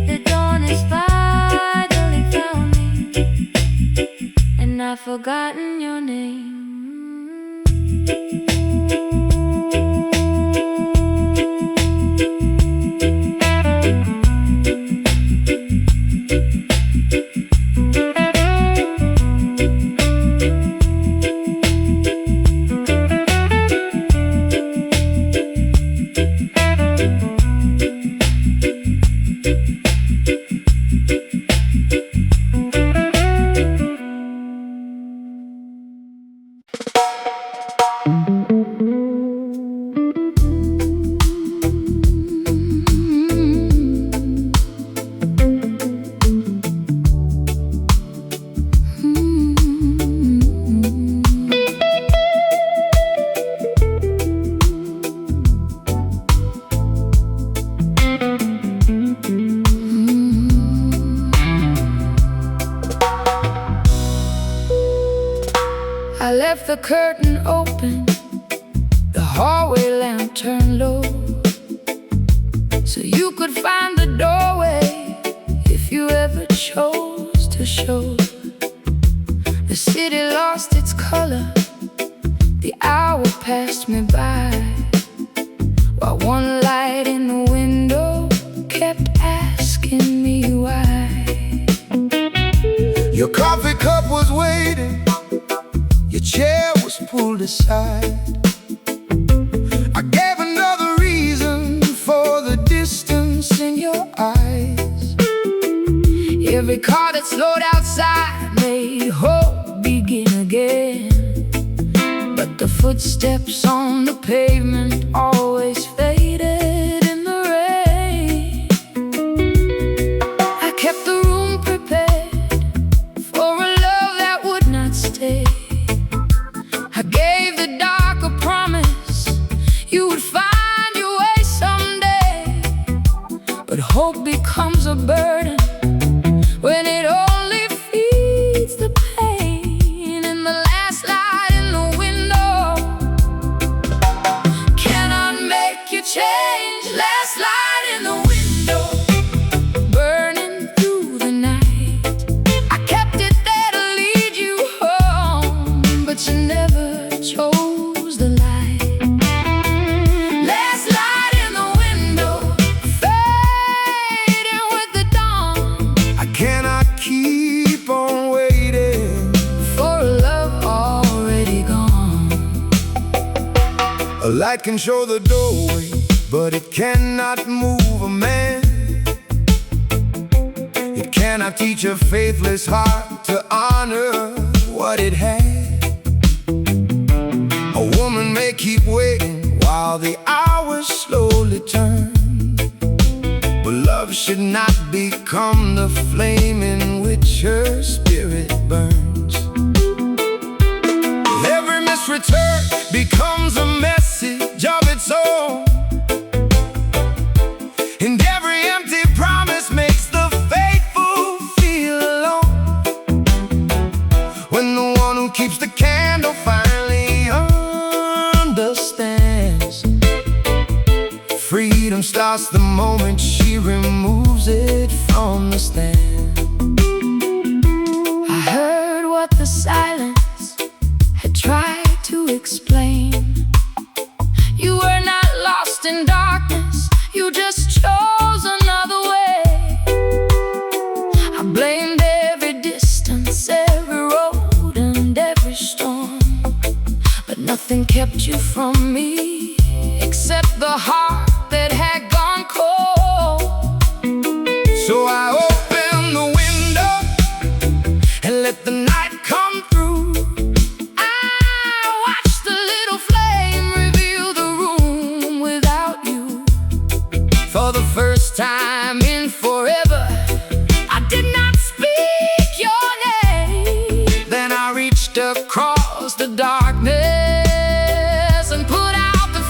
The dawn has finally found me, and I've forgotten your name. I left the curtain open, the hallway lamp turned low, so you could find the doorway if you ever chose to show. The city lost its color, the hour passed me by, while one light in the window kept asking me why. Your coffee cup was waiting, your chair was pulled aside. I gave another reason for the distance in your eyes. Every car that slowed outside made hope begin again, but the footsteps on the pavement always faded in the rain. I kept the room prepared for a love that would not stay. I gave the dark a promise you would find your way someday, but hope becomes a burden when it only feeds the pain. In the last light in the window cannot make you change. Last light in the window, burning through the night. I kept it there to lead you home, but you never chose the light. Last light in the window, fading with the dawn. I cannot keep on waiting For a love already gone. A light can show the doorway, but it cannot move a man. It cannot teach a faithless heart to honor what it had. A woman may keep waiting while the hours slowly turn, but love should not become the flame in which her spirit burns. Every missed return becomes a message of its own, and every empty promise makes the faithful feel alone. When the one who keeps the candle finally understands, freedom starts the moment she removes it from the stand. I heard what the silence had tried to explain. You were not lost in darkness, you just chose another way. I blamed every distance, every road and every storm, but nothing kept you from me except the heart that had gone cold. So I opened the window and let the night come through. I watched the little flame reveal the room without you. For the first time in forever, I did not speak your name. then I reached across the darkness and put out the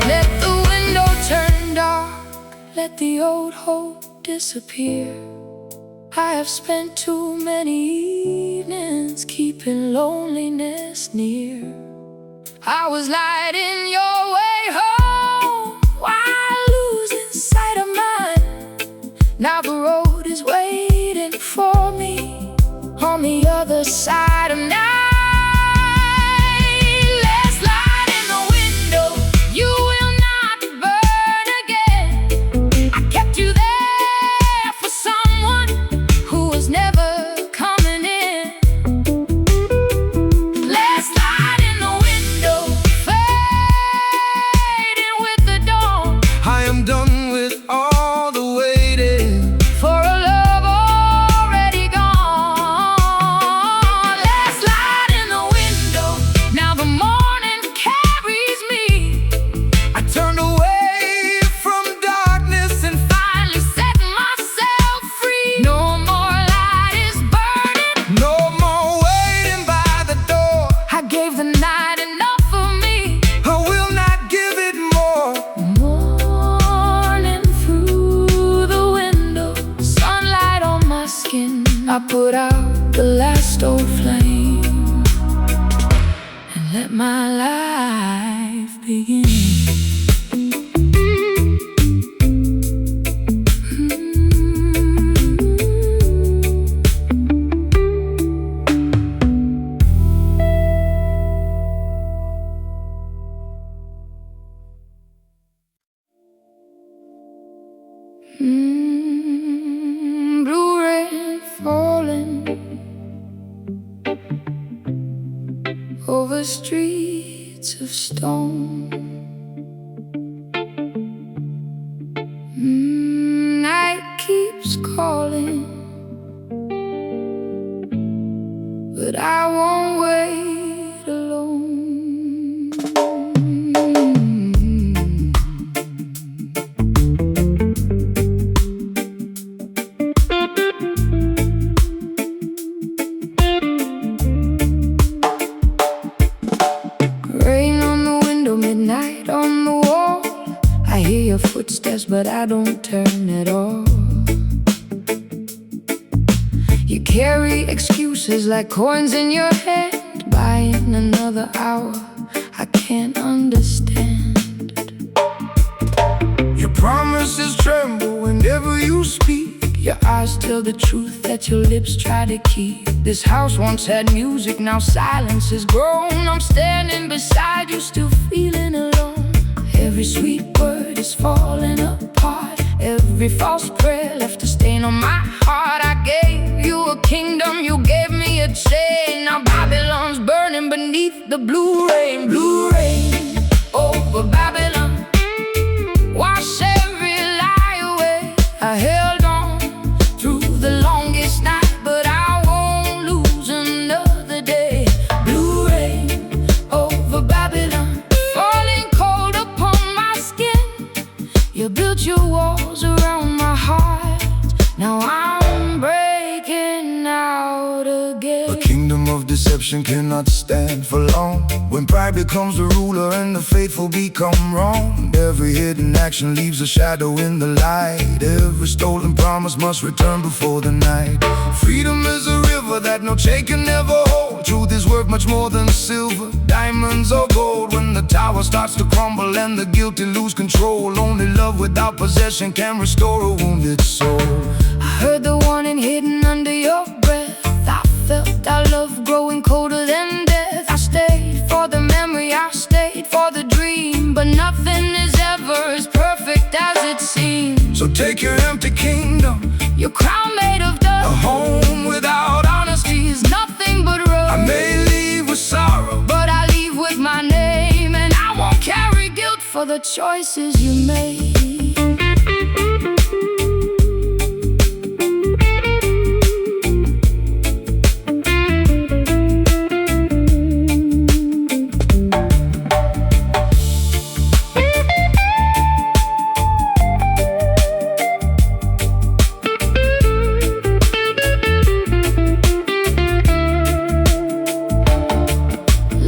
Let the window turn dark, let the old hope disappear. I have spent too many evenings keeping loneliness near. I was lighting your way home while losing sight of mine. Now the road is waiting for me on the other side of night. Last light in the window, you will not burn again. I kept you there for someone who was never coming in. Last light in the window, fading with the dawn. I am done with all the waiting For a love already gone. let my life begin. Blue rain falling over streets of stone. Night keeps calling, but I won't wait alone. Rain on the window, midnight on the wall. I hear your footsteps, but I don't turn at all. You carry excuses like coins in your hand, buying another hour I can't understand. Your promises tremble whenever you speak. Your eyes tell the truth that your lips try to keep. This house once had music, now silence is grown. I'm standing beside you, still feeling alone. Every sweet word is falling apart. Every false prayer left a stain on my heart. I gave you a kingdom, you gave me a chain. Now Babylon's burning beneath the blue rain. Blue rain over Babylon, wash every lie away. I held on through the longest night, but I won't lose another day. Blue rain over Babylon, falling cold upon my skin. You built your walls around my heart, now I'm breaking out again. A kingdom of deception cannot stand for long. When pride becomes the ruler and the faithful become wrong, every hidden action leaves a shadow in the light. Every stolen promise must return before the night. Freedom is a river that no chain can ever hold. Truth is worth much more than silver, diamonds or gold. When the tower starts to crumble and the guilty lose control, only love without possession can restore a wounded soul. I heard the warning hidden under your breath. I felt our love growing colder than death. I stayed for the memory, I stayed for the dream, but nothing is ever as perfect as it seems. So take your empty kingdom, your crown made of dust. a home without honesty Is nothing but rust. I may leave with sorrow, but I leave with my name, and I won't carry guilt for the choices you made.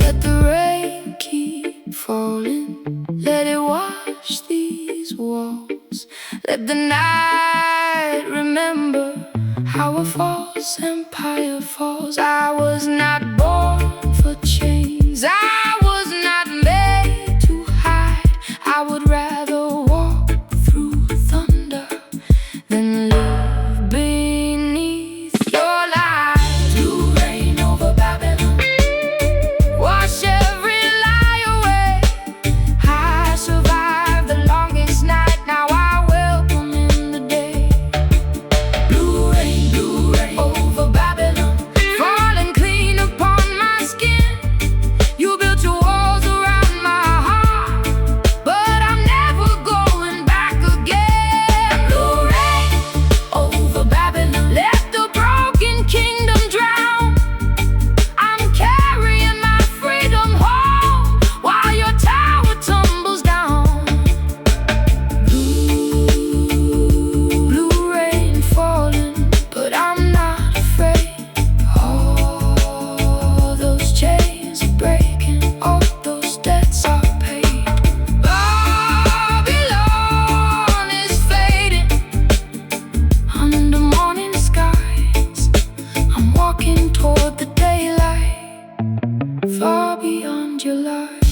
Let the rain keep falling, let it wash these beyond your life.